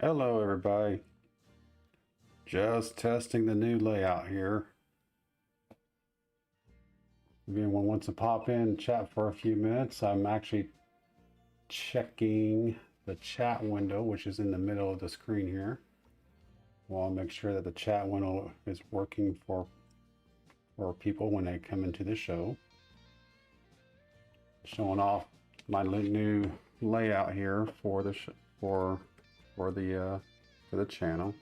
Hello everybody. Just testing the new layout here. If anyone wants to pop in and chat for a few minutes, I'm actually checking the chat window, which is in the middle of the screen here. Well, I'll make sure that the chat window is working for people when they come into the show. Showing off my new layout here for the for the channel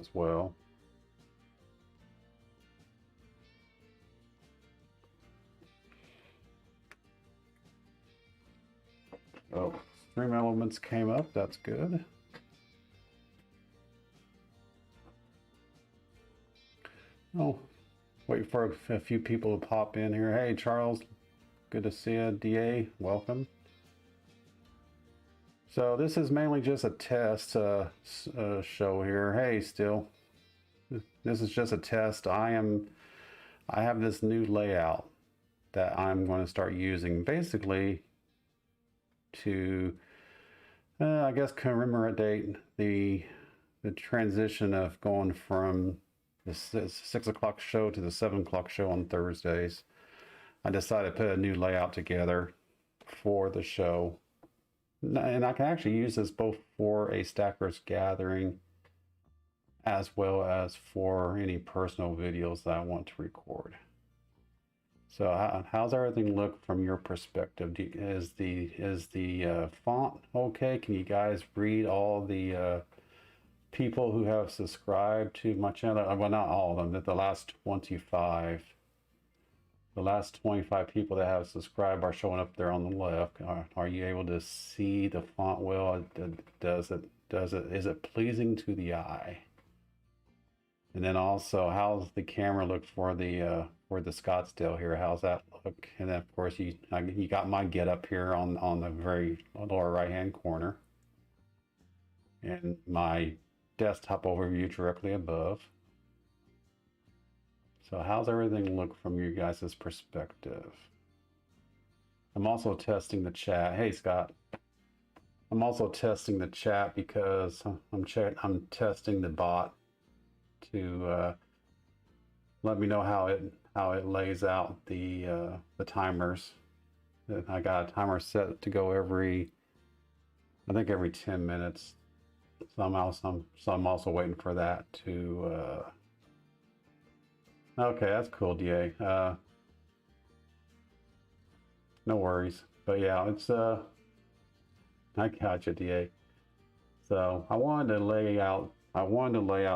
as well. Oh, Stream Elements came up. That's good. Oh, wait for a few people to pop in here. Hey, Charles, good to see you. DA, welcome. So this is mainly just a test show here. Hey, still, this is just a test. I have this new layout that I'm going to start using, basically to, I guess, commemorate the transition of going from the 6 o'clock show to the 7 o'clock show on Thursdays. I decided to put a new layout together for the show. And I can actually use this both for a Stackers gathering as well as for any personal videos that I want to record. So how's everything look from your perspective? Is the font okay? Can you guys read all the people who have subscribed to my channel? Well, not all of them, but the last 25. The last 25 people that have subscribed are showing up there on the left. Are you able to see the font well? Is it pleasing to the eye? And then also, how's the camera look for the Scottsdale here? How's that look? And then of course you got my get up here on the very lower right hand corner, and my desktop overview directly above. So how's everything look from you guys' perspective? I'm also testing the chat. Hey Scott. I'm also testing the chat because I'm testing the bot to let me know how it lays out the timers. I got a timer set to go every 10 minutes. So I'm also waiting for that to okay, that's cool, DA. No worries. But yeah, it's I got you, DA. So I wanted to lay out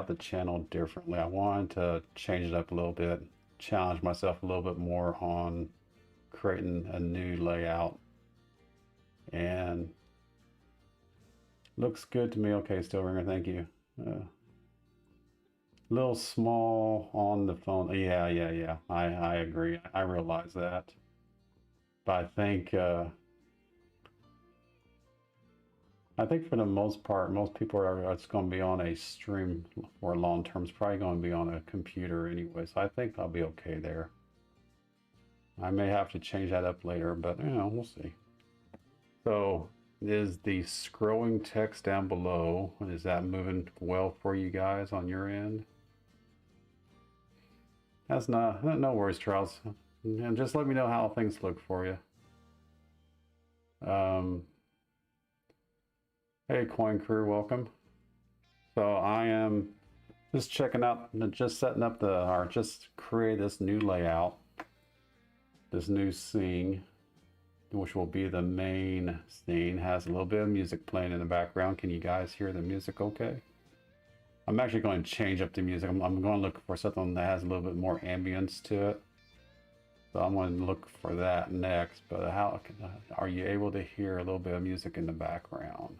the channel differently. I wanted to change it up a little bit, challenge myself a little bit more on creating a new layout. And looks good to me. Okay, Stillringer, thank you. Little small on the phone. Yeah. I agree. I realize that. But I think for the most part, most people are it's going to be on a stream for long term. It's probably going to be on a computer anyway. So I think I'll be okay there. I may have to change that up later, but you know, we'll see. So is the scrolling text down below, is that moving well for you guys on your end? That's no worries, Charles. And just let me know how things look for you. Hey, Coin Crew, welcome. So I am just checking out, just setting up just create this new layout, this new scene, which will be the main scene. Has a little bit of music playing in the background. Can you guys hear the music okay? I'm actually going to change up the music. I'm going to look for something that has a little bit more ambience to it. So I'm going to look for that next. But how are you able to hear a little bit of music in the background?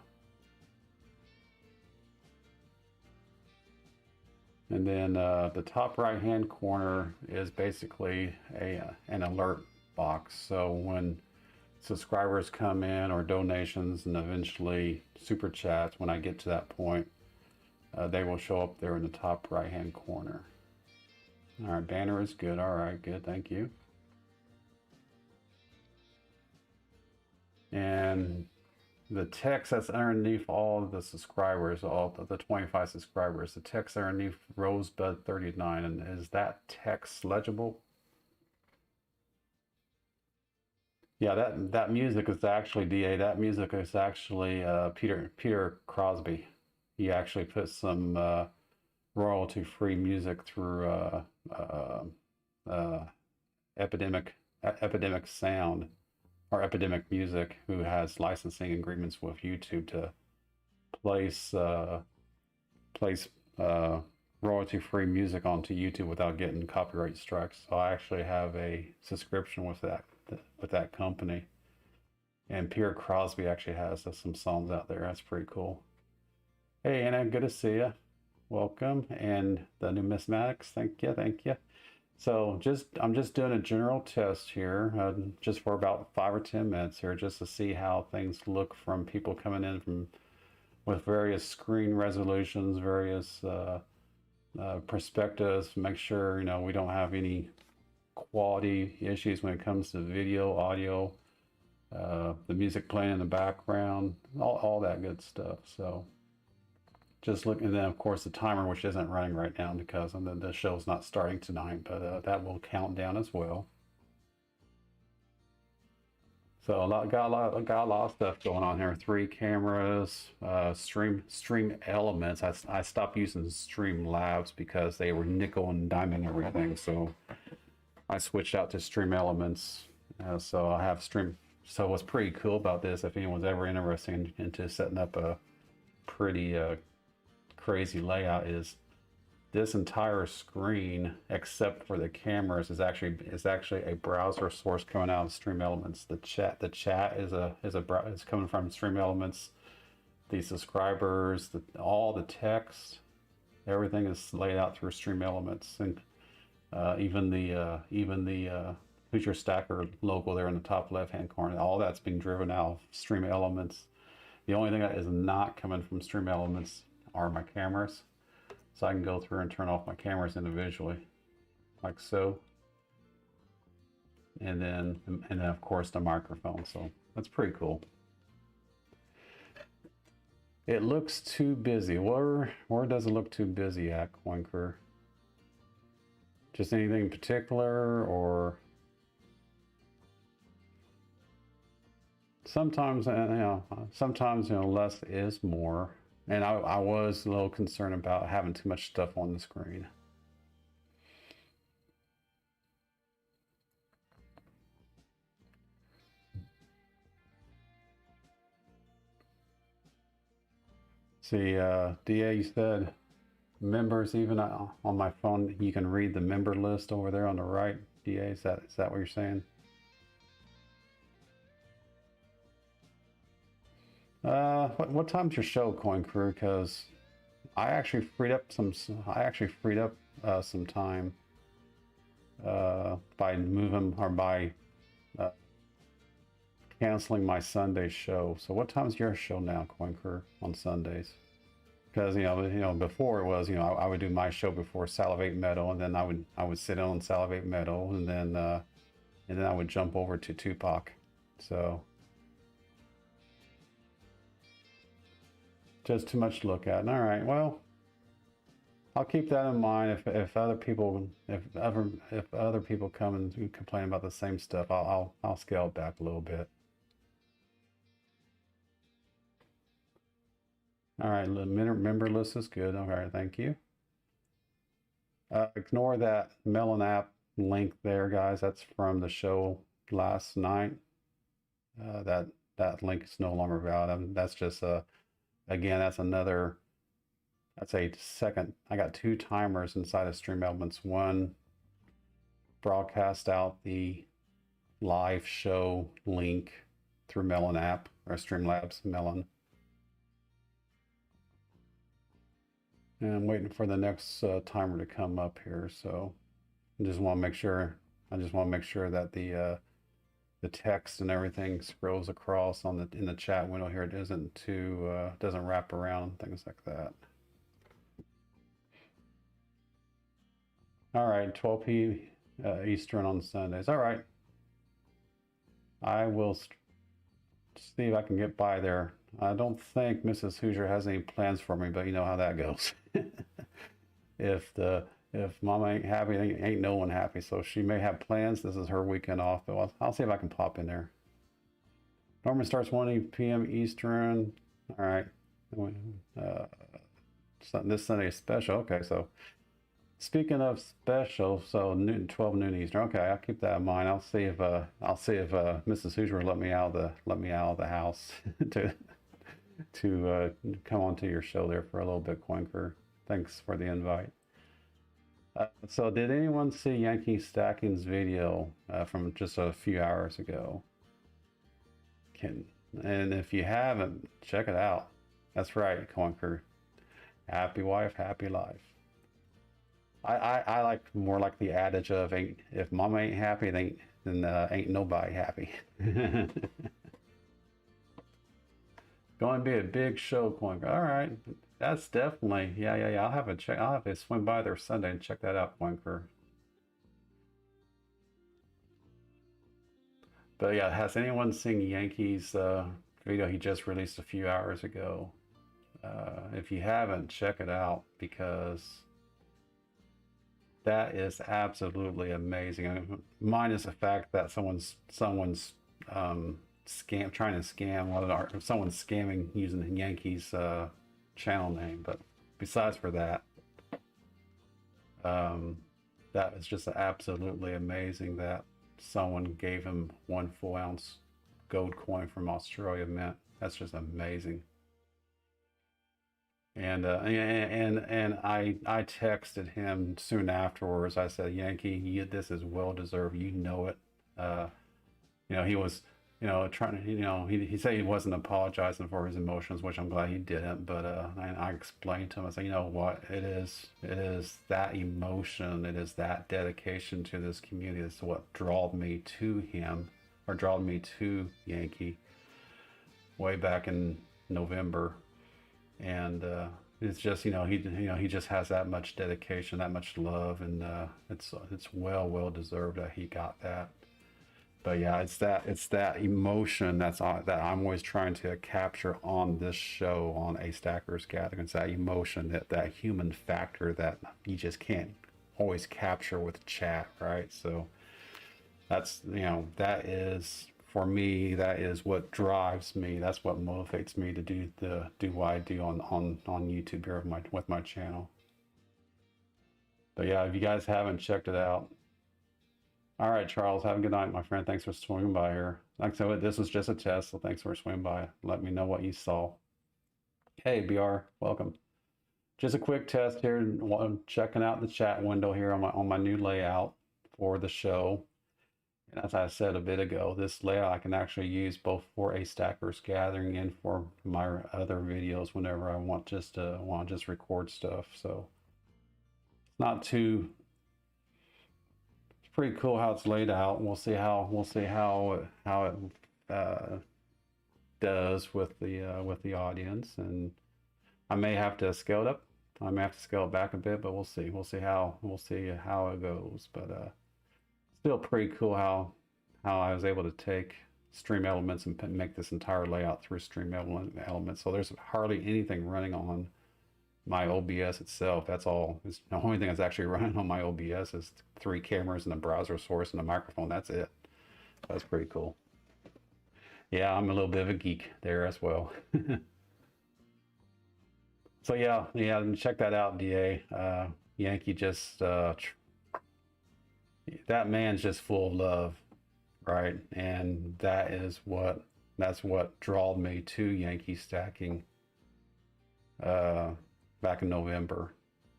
And then the top right hand corner is basically an alert box. So when subscribers come in or donations and eventually super chats, when I get to that point, they will show up there in the top right hand corner. All right, banner is good. All right, good. Thank you. And the text that's underneath all of the subscribers, all the 25 subscribers, the text underneath Rosebud 39, and is that text legible? Yeah, that music is actually DA. That music is actually Peter Crosby. He actually put some royalty-free music through uh, Epidemic Sound or Epidemic Music, who has licensing agreements with YouTube to place place royalty-free music onto YouTube without getting copyright strikes. So I actually have a subscription with that company, and Pierre Crosby actually has some songs out there. That's pretty cool. Hey Anna, good to see you. Welcome, and the numismatics. Thank you, thank you. So I'm just doing a general test here, just for about 5 or 10 minutes here, just to see how things look from people coming in from with various screen resolutions, various perspectives. Make sure we don't have any quality issues when it comes to video, audio, the music playing in the background, all that good stuff. So just look, and then of course the timer, which isn't running right now because the show's not starting tonight, but that will count down as well. So got a lot of stuff going on here. 3 cameras, StreamElements. I stopped using StreamLabs because they were nickel and diamond everything. So I switched out to StreamElements. So I have Stream. So what's pretty cool about this, if anyone's ever interested into setting up a pretty crazy layout, is this entire screen, except for the cameras, is actually a browser source coming out of StreamElements. The chat is coming from StreamElements. The subscribers, all the text, everything is laid out through StreamElements, and even the Hoosier Stacker logo there in the top left-hand corner. All that's being driven out of StreamElements. The only thing that is not coming from StreamElements are my cameras. So I can go through and turn off my cameras individually, like so. And then of course the microphone. So that's pretty cool. It looks too busy. Where does it look too busy at, Coinker? Just anything in particular, or sometimes less is more. And I was a little concerned about having too much stuff on the screen. See, DA, you said members, even on my phone, you can read the member list over there on the right. DA, is that what you're saying? What time's your show, Coin Crew? Because I actually freed up some time by moving or by canceling my Sunday show. So what time's your show now, Coin Crew, on Sundays? Because before it was I would do my show before Salivate Metal, and then I would sit on Salivate Metal, and then I would jump over to Tupac. So just too much to look at. All right, well, I'll keep that in mind. If other people come and complain about the same stuff, I'll scale it back a little bit. All right, member list is good. All right, thank you. Ignore that Melon app link there, guys. That's from the show last night. That link is no longer valid. That's just again, that's a second. I got 2 timers inside of StreamElements. One broadcast out the live show link through Melon app, or StreamLabs Melon. And I'm waiting for the next timer to come up here. So I just want to make sure that the text and everything scrolls across in the chat window here. It doesn't wrap around, things like that. All right, 12 p. Eastern on Sundays. All right, I will see if I can get by there I don't think Mrs. Hoosier has any plans for me, but you know how that goes. If Mama ain't happy, ain't no one happy. So she may have plans. This is her weekend off, but I'll see if I can pop in there. Norman starts 1 p.m. Eastern. All right. This Sunday is special. Okay, so speaking of special, so 12 noon Eastern. Okay, I'll keep that in mind. I'll see if Mrs. Hoosier will let me out of the house to come onto your show there for a little bit, Coinker. Thanks for the invite. So did anyone see Yankee Stacking's video from just a few hours ago? And if you haven't, check it out. That's right, Coinker. Happy wife, happy life. I like more like the adage of if mama ain't happy, then ain't nobody happy. Going to be a big show, Coinker. All right, that's definitely yeah. I'll have a check. I'll have to swing by there Sunday and check that out, Coinker. But yeah, has anyone seen Yankees video he just released a few hours ago? If you haven't, check it out because that is absolutely amazing. I mean, minus the fact that someone's trying to scam someone's scamming using the Yankees channel name. But besides for that, that is just absolutely amazing that someone gave him 1 full ounce gold coin from Australia Mint. That's just amazing. And I texted him soon afterwards. I said, Yankee, this is well deserved. You know it. He was, trying to, he said he wasn't apologizing for his emotions, which I'm glad he didn't. But I explained to him. I said, you know what? It is that emotion. It is that dedication to this community. That's what drawed me to him, or drawed me to Yankee way back in November. And it's just he just has that much dedication, that much love, and it's well deserved that he got that. But yeah, it's that emotion that I'm always trying to capture on this show on A Stacker's Gathering. It's that emotion, that human factor that you just can't always capture with chat, right? So that's that is. For me, that is what drives me. That's what motivates me to do what I do on YouTube here with my channel. But yeah, if you guys haven't checked it out, all right, Charles, have a good night, my friend. Thanks for swinging by here. Like I said, this was just a test, so thanks for swinging by. Let me know what you saw. Hey, BR, welcome. Just a quick test here, checking out the chat window here on my new layout for the show. And as I said a bit ago, this layout I can actually use both for A Stacker's Gathering and for my other videos whenever I want just record stuff. So it's pretty cool how it's laid out. We'll see how it does with the audience, and I may have to scale it up. I may have to scale it back a bit, but we'll see. We'll see how it goes. But still pretty cool how I was able to take Stream Elements and make this entire layout through Stream Elements. So there's hardly anything running on my OBS itself. That's all. The only thing that's actually running on my OBS is 3 cameras and a browser source and a microphone. That's it. That's pretty cool. Yeah, I'm a little bit of a geek there as well. So yeah, check that out, DA. Yankee just that man's just full of love, right? And that's what drawed me to Yankee Stacking back in November.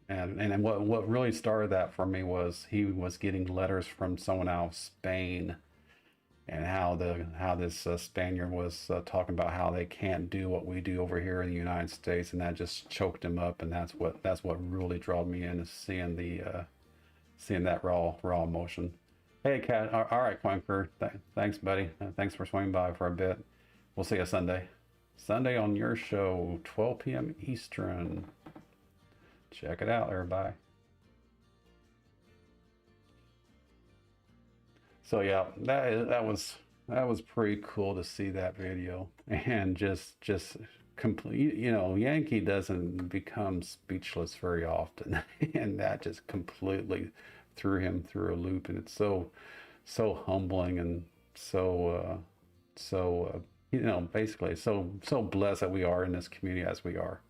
And what really started that for me was he was getting letters from someone out of Spain, and how this Spaniard was talking about how they can't do what we do over here in the United States, and that just choked him up. And that's what really drawed me in, is seeing that raw emotion. Hey, Cat. All right, Quanker. Thanks, buddy. Thanks for swinging by for a bit. We'll see you Sunday. Sunday on your show, 12 p.m. Eastern. Check it out, everybody. So yeah, that was that was pretty cool to see that video. And just complete, you know, Yankee doesn't become speechless very often. And that just completely threw him through a loop. And it's so humbling and so you know, basically so blessed that we are in this community as we are.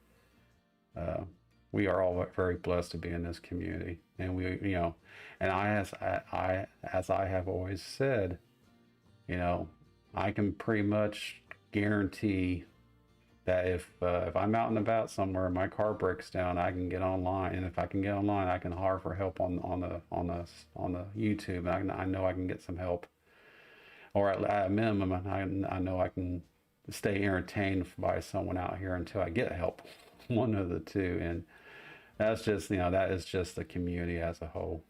Uh, we are all very blessed to be in this community, and we, you know, and as I have always said, you know, I can pretty much guarantee that if I'm out and about somewhere, my car breaks down, I can get online, and if I can get online, I can holler for help on the YouTube, and I know I can get some help, or at a minimum, I know I can stay entertained by someone out here until I get help, one of the two, and that's just, you know, that is just the community as a whole,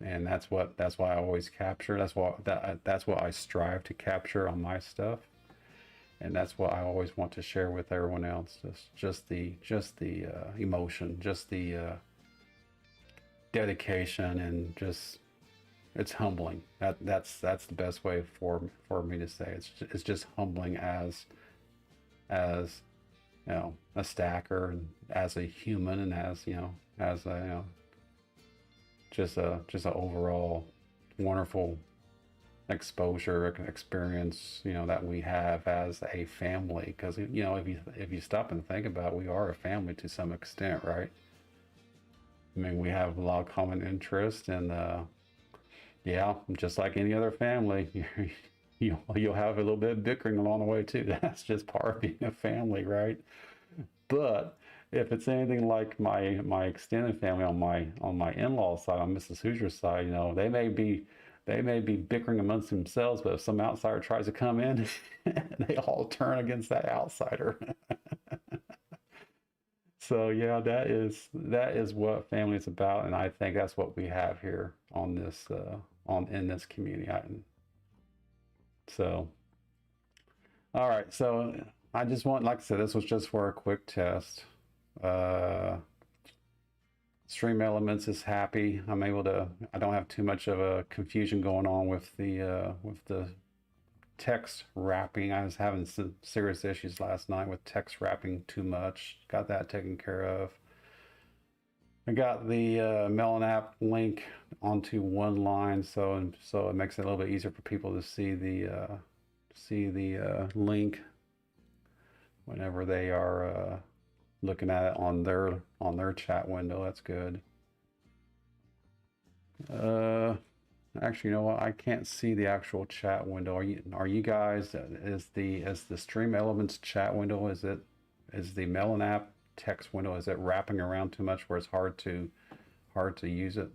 and that's why I always capture. That's what I strive to capture on my stuff, and that's what I always want to share with everyone else. Just the emotion, just the dedication, and just it's humbling. That's the best way for me to say it. It's just humbling as you know, a stacker, and as a human, and as, you know, as a, you know, just a overall wonderful exposure experience, you know, that we have as a family. Because, you know, if you stop and think about it, we are a family to some extent, right? I mean, we have a lot of common interest, and yeah, just like any other family, you'll have a little bit of bickering along the way too. That's just part of being a family, right? But if it's anything like my extended family on my in-law side, on Mrs. Hoosier's side, you know, they may be bickering amongst themselves, but if some outsider tries to come in, they all turn against that outsider. So yeah, that is what family is about, and I think that's what we have here on this in this community. So all right, so I just want, like I said, this was just for a quick test. Stream Elements is happy. I don't have too much of a confusion going on with the text wrapping. I was having some serious issues last night with text wrapping too much. Got that taken care of. I got the Melon app link onto one line, so it makes it a little bit easier for people to see the link whenever they are looking at it on their chat window. That's good. Actually, you know what? I can't see the actual chat window. Are you guys, is the Stream Elements chat window, is the Melon app text window, is it wrapping around too much where it's hard to use it?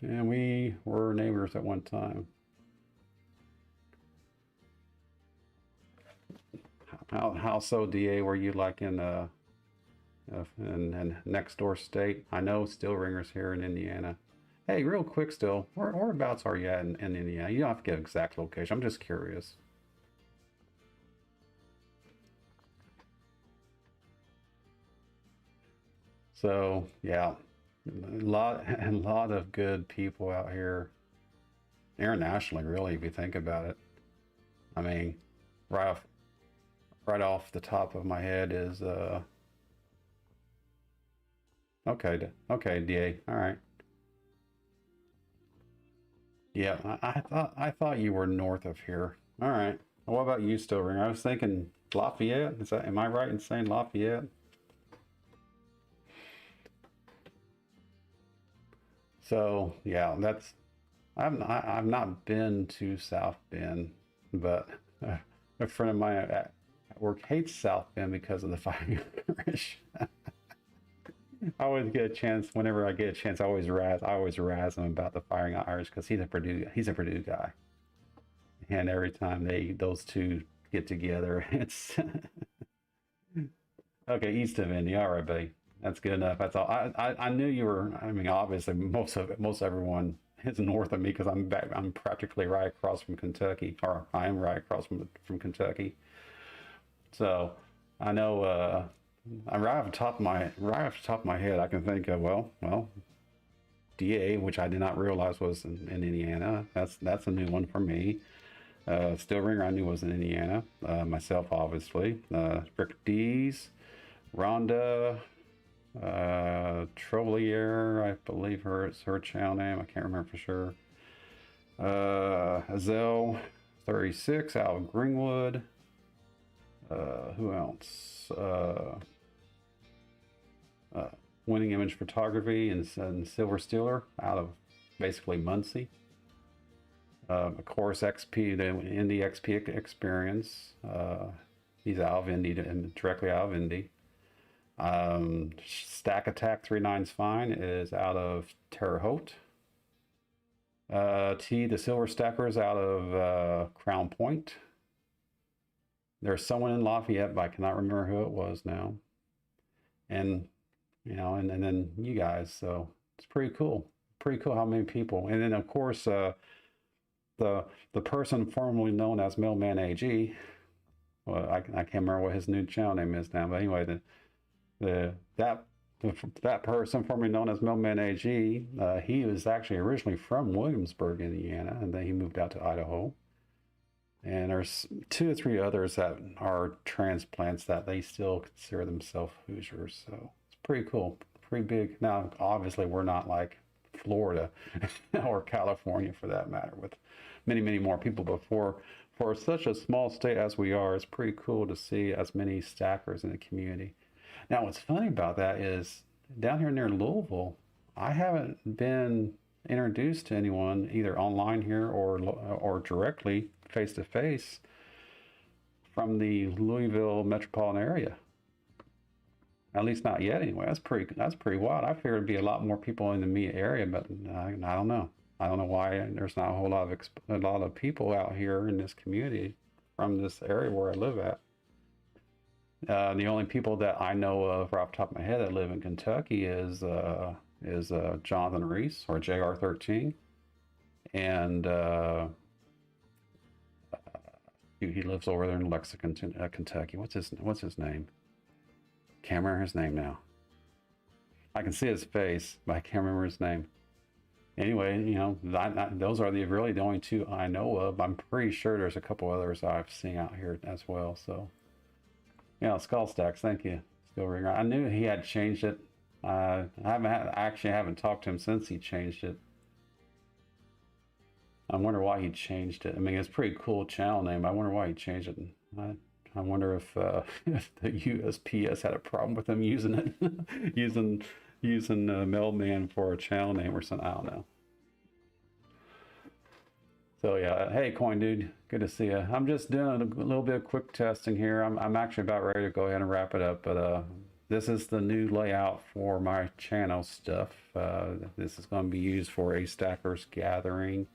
And we were neighbors at one time. How so, DA? Were you like in next door state? I know Still Ringer's here in Indiana. Hey, real quick, Still, whereabouts are you at in Indiana? You don't have to give exact location. I'm just curious. So yeah, a lot of good people out here internationally, really, if you think about it. I mean, right off the top of my head is okay, DA. All right. Yeah, I thought you were north of here. All right. What about you, Still Ringer? I was thinking Lafayette. Am I right in saying Lafayette? So yeah, I've not been to South Bend, but a friend of mine at work hates South Bend because of the Fighting Irish. I always get a chance. Whenever I get a chance, I always razz him about the Fighting Irish because he's a Purdue guy, and every time those two get together, it's okay. East of Indy, all right, buddy. That's good enough. That's all. I knew you were. I mean, obviously, most everyone is north of me because I'm back. I'm practically right across from Kentucky, or I am right across from Kentucky. So I know. I'm right off the top of my head. I can think of well, DA, which I did not realize was in Indiana. That's a new one for me. Steel Ringer I knew was in Indiana. Myself, obviously. Rick D's, Rhonda, Trollier, I believe it's her channel name. I can't remember for sure. Zelle 36 out of Greenwood. Who else? Winning Image Photography and Silver Stealer out of basically Muncie. Of course, XP, the Indy XP Experience. He's out of Indy, directly out of Indy. Stack Attack 39's Fine is out of Terre Haute. The Silver Stacker is out of Crown Point. There's someone in Lafayette, but I cannot remember who it was now. And you know, and then you guys, so it's pretty cool. Pretty cool how many people. And then of course the person formerly known as Mailman AG. Well, I can't remember what his new channel name is now, but anyway, that person formerly known as Mailman AG, he was actually originally from Williamsburg, Indiana, and then he moved out to Idaho. And there's 2 or 3 others that are transplants that they still consider themselves Hoosiers. So it's pretty cool, pretty big. Now, obviously, we're not like Florida or California for that matter, with many, many more people. But for such a small state as we are, it's pretty cool to see as many stackers in the community. Now, what's funny about that is down here near Louisville, I haven't been introduced to anyone either online here or directly face to face from the Louisville metropolitan area. At least not yet, anyway. That's pretty wild. I figured it'd be a lot more people in the immediate area, but I don't know. I don't know why there's not a whole lot of people out here in this community from this area where I live at. The only people that I know of right off the top of my head that live in Kentucky is Jonathan Reese, or JR13, and he lives over there in Lexington, Kentucky. What's his name? Can't remember his name now. I can see his face, but I can't remember his name. Anyway, you know, those are really the only 2 I know of. I'm pretty sure there's a couple others I've seen out here as well. So, yeah, Skull Stacks, thank you, Steel Ringer. I knew he had changed it. I haven't talked to him since he changed it. I wonder why he changed it. I mean, it's a pretty cool channel name. I wonder why he changed it. I wonder if the USPS had a problem with him using it, using Mailman for a channel name or something. I don't know. So yeah, hey Coin Dude, good to see you. I'm just doing a little bit of quick testing here. I'm actually about ready to go ahead and wrap it up, but this is the new layout for my channel stuff. This is going to be used for a Stackers Gathering,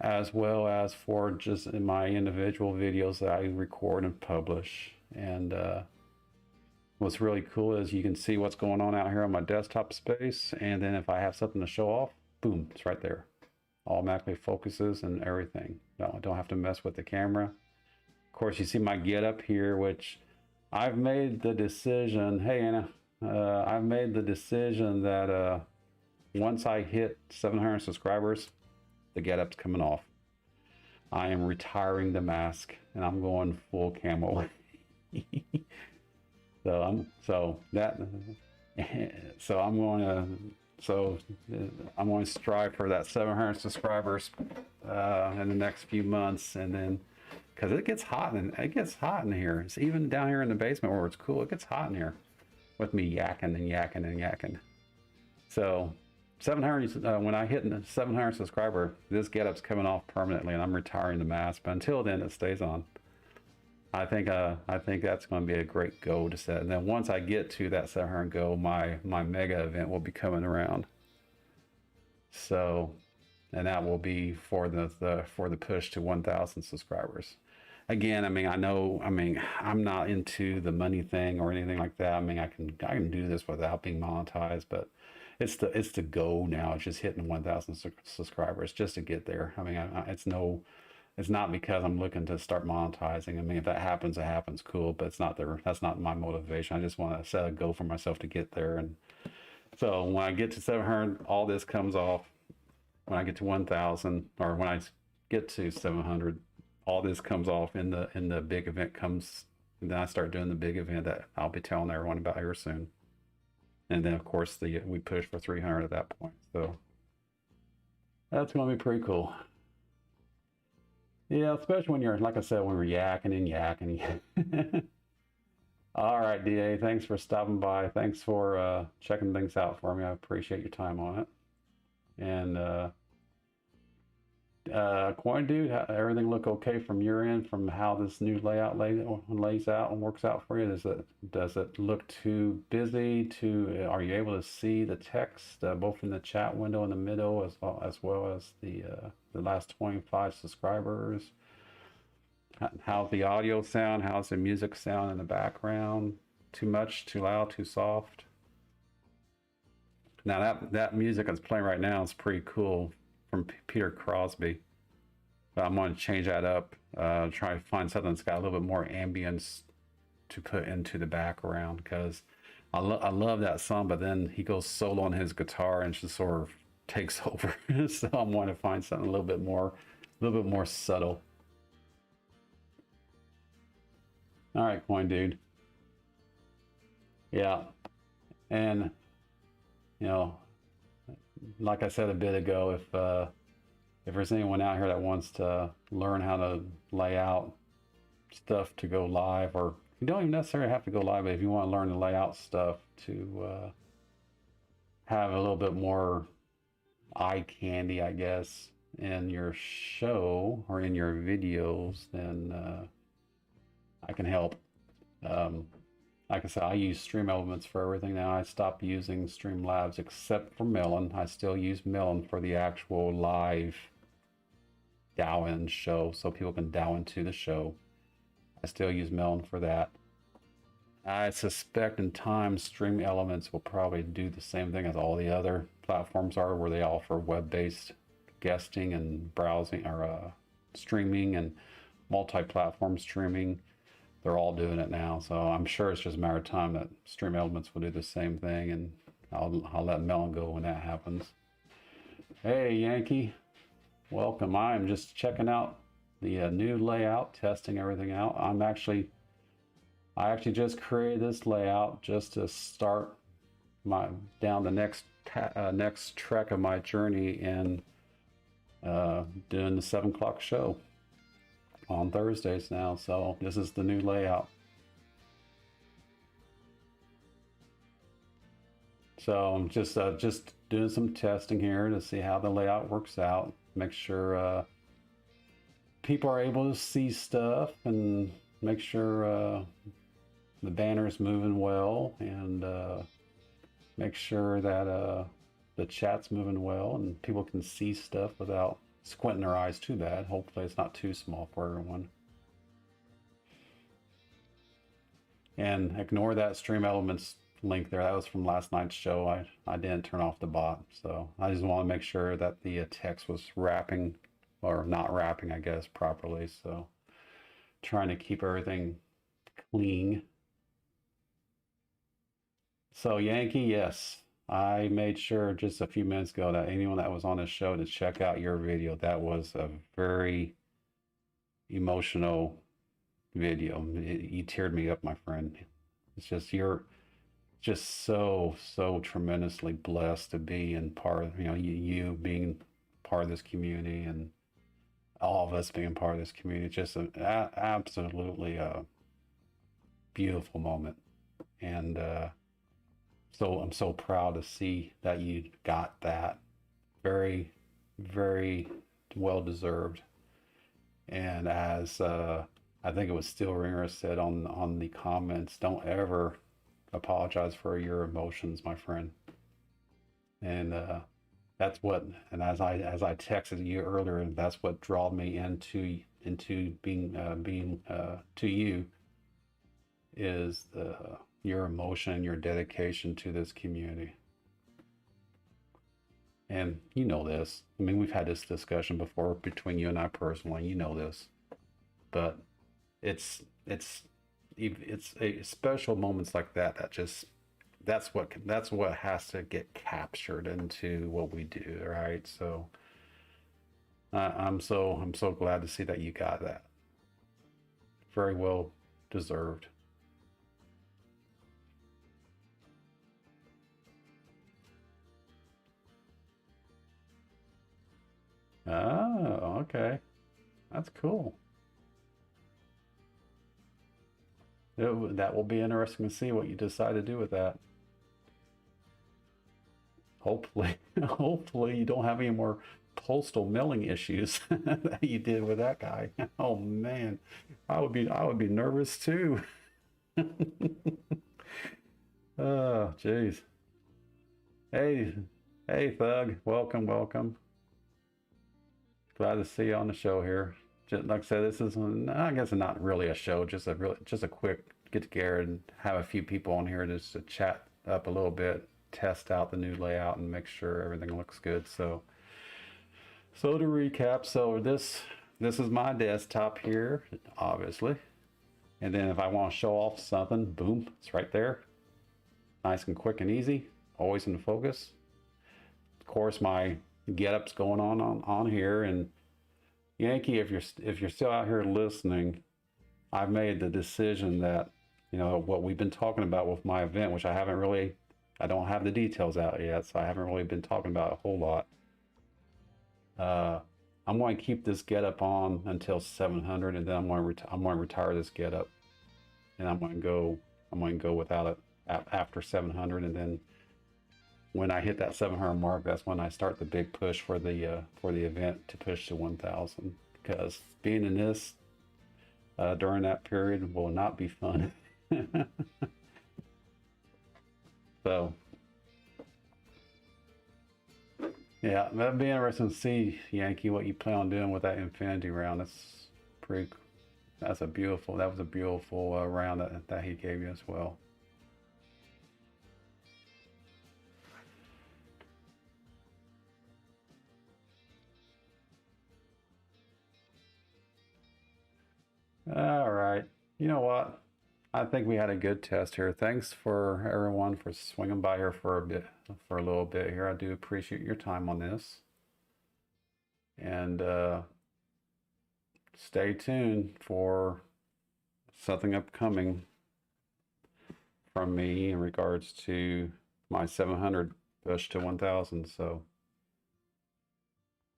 as well as for just in my individual videos that I record and publish. And what's really cool is you can see what's going on out here on my desktop space, and then if I have something to show off, boom, it's right there. Automatically focuses and everything. No, I don't have to mess with the camera. Of course, you see my getup here, which I've made the decision. Hey Anna, I've made the decision that once I hit 700 subscribers, the getup's coming off. I am retiring the mask and I'm going full camo. I'm going to strive for that 700 subscribers in the next few months, and then because it gets hot in here. It's even down here in the basement where it's cool. It gets hot in here with me yakking and yakking and yakking. So 700, when I hit 700 subscriber, this getup's coming off permanently, and I'm retiring the mask. But until then, it stays on. I think that's going to be a great goal to set. And then once I get to that 700 goal, my mega event will be coming around. So, and that will be for the push to 1,000 subscribers. Again, I mean, I'm not into the money thing or anything like that. I mean, I can do this without being monetized, but it's the goal now. It's just hitting 1,000 subscribers just to get there. I mean, it's not because I'm looking to start monetizing. I mean, if that happens, it happens, cool. But that's not my motivation. I just want to set a goal for myself to get there, So when I get to 700, all this comes off. When I get to 1,000, or when I get to 700, all this comes off, and the big event comes. And then I start doing the big event that I'll be telling everyone about here soon. And then of course we push for 300 at that point. So that's going to be pretty cool. Yeah, especially when you're, like I said, when we're yakking and yakking. All right, DA, thanks for stopping by. Thanks for checking things out for me. I appreciate your time on it. And Coin Dude, everything look okay from your end, from how this new layout lays out and works out for you? Does it look too busy? Are you able to see the text both in the chat window in the middle, as well as the last 25 subscribers? How's the audio sound? How's the music sound in the background? Too much, too loud, too soft? Now that music that's playing right now is pretty cool, from Peter Crosby. But I'm going to change that up, try to find something that's got a little bit more ambience to put into the background, because I love that song, but then he goes solo on his guitar and just sort of takes over. So I'm going to find something a little bit more subtle. All right, Coin Dude. Yeah, and you know, like I said a bit ago, if there's anyone out here that wants to learn how to lay out stuff to go live, or you don't even necessarily have to go live, but if you want to learn to lay out stuff to have a little bit more eye candy, I guess, in your show or in your videos, then I can help. Like I said, I use Stream Elements for everything now. I stopped using StreamLabs except for Melon. I still use Melon for the actual live DAO-in show, so people can DAO into the show. I still use Melon for that. I suspect in time Stream Elements will probably do the same thing as all the other platforms are, where they offer web-based guesting and browsing, or streaming and multi-platform streaming. They're all doing it now, so I'm sure it's just a matter of time that Stream Elements will do the same thing, and I'll let Melon go when that happens. Hey Yankee, welcome. I'm just checking out the new layout, testing everything out. I actually just created this layout just to start down the next trek of my journey in doing the 7 o'clock show on Thursdays now. So this is the new layout. So I'm just doing some testing here to see how the layout works out, make sure people are able to see stuff, and make sure the banner's moving well, and make sure that the chat's moving well and people can see stuff without squinting their eyes too bad. Hopefully it's not too small for everyone. And ignore that Stream Elements link there. That was from last night's show. I didn't turn off the bot, so I just want to make sure that the text was wrapping, or not wrapping, I guess, properly. So trying to keep everything clean. So Yankee, yes, I made sure just a few minutes ago that anyone that was on the show to check out your video. That was a very emotional video. You teared me up, my friend. It's just, you're just so tremendously blessed to be in part of, you being part of this community, and all of us being part of this community. It's just absolutely a beautiful moment. And so I'm so proud to see that you got that. Very, very well deserved. And as I think it was Steel Ringer said on the comments, don't ever apologize for your emotions, my friend. And that's what, and as I texted you earlier, that's what drew me into being to you, is your emotion and your dedication to this community. And you know this. I mean, we've had this discussion before between you and I personally. You know this, but it's a special moments like that that just that's what has to get captured into what we do, right? So I'm so glad to see that you got that. Very well deserved. Oh, okay. That's cool. That will be interesting to see what you decide to do with that. Hopefully, hopefully you don't have any more postal mailing issues that you did with that guy. Oh man, I would be nervous too. Oh, jeez. Hey, hey, Thug. Welcome, welcome. Glad to see you on the show here. Just, like I said, this is, I guess, not really a show, just a quick get together and have a few people on here just to chat up a little bit, test out the new layout, and make sure everything looks good. So to recap, so this is my desktop here, obviously, and then if I want to show off something, boom, it's right there, nice and quick and easy, always in focus. Of course, my get-ups going on here, and Yankee, if you're still out here listening, I've made the decision that, you know, what we've been talking about with my event, which I don't have the details out yet, so I haven't really been talking about a whole lot. I'm going to keep this get up on until 700, and then I'm going to retire this get up, and I'm going to go without it after 700, and then when I hit that 700 mark, that's when I start the big push for the event to push to 1,000. Because being in this during that period will not be fun. So, yeah, that'd be interesting to see, Yankee, what you plan on doing with that infinity round. That's pretty. That was a beautiful round that he gave you as well. All right. You know what? I think we had a good test here. Thanks for everyone for swinging by here for a little bit here. I do appreciate your time on this. And stay tuned for something upcoming from me in regards to my 700 push to 1,000. So,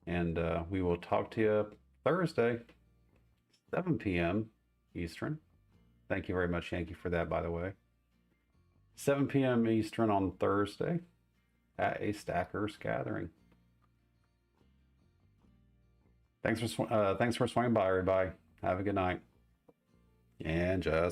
and we will talk to you Thursday, 7 p.m. Eastern. Thank you very much, Yankee, for that, by the way. 7 p.m. Eastern on Thursday at a Stackers gathering. Thanks for swinging by, everybody. Have a good night. And just